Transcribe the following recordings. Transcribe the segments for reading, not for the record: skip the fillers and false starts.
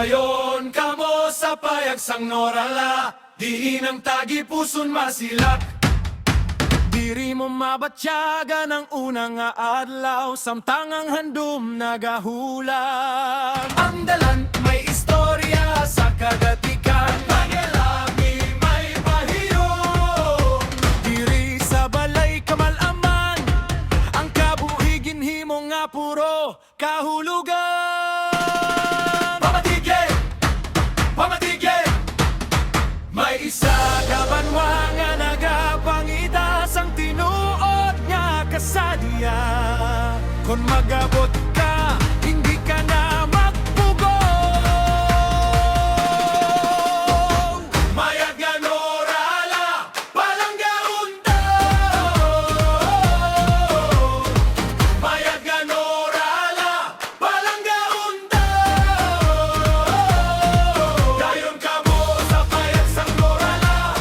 Dayon kamo sa payag sang norala, diin ang tagi puson masilak. Diri mo mabatyagan ang unang nga adlaw, samtang ang handom nagahulag. Ang dalan may istorya sa kadatikan, pangelami may pahiyo. Diri sa balay kamalaman, ang kabuhigin himo nga puro kahulugan. May isa ka banwa nga nagapangita sang tinuod nga kasadya. Kung magabot ka, hindi ka na magpugong. Mayag nga norala, palangga undaw. Mayag nga norala, palangga undaw. Dayon ka mo sa payag sang norala,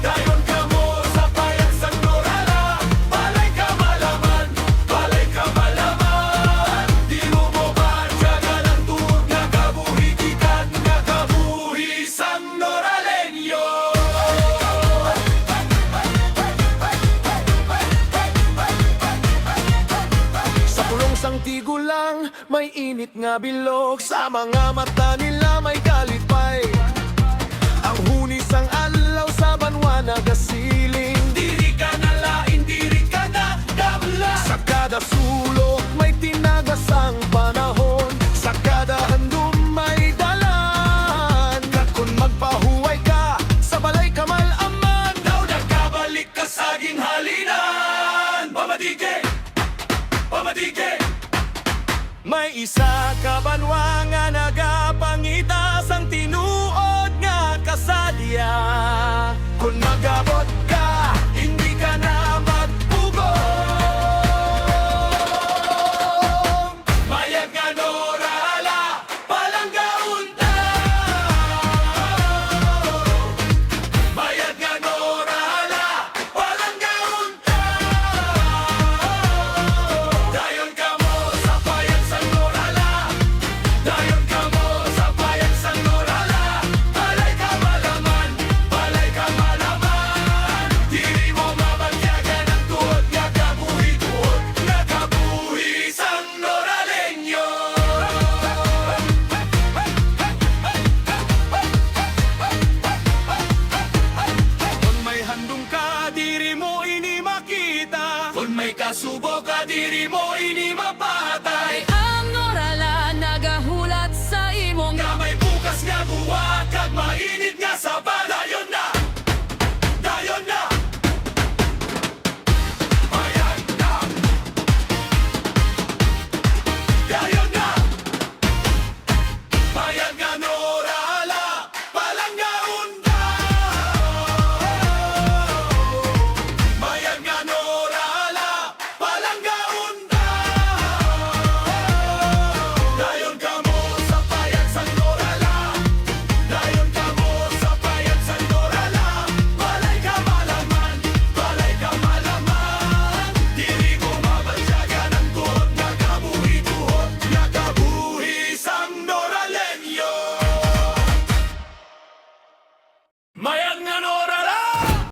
dayon ka mo sa payag sang norala. Balay ka malaman, balay ka malaman. Di mo mo batyagan ang tuod nga kabuhigikan, nga kabuhi sang noralenyo. Sa pulong sang tigulang, may init nga bilog sa mga mata nila.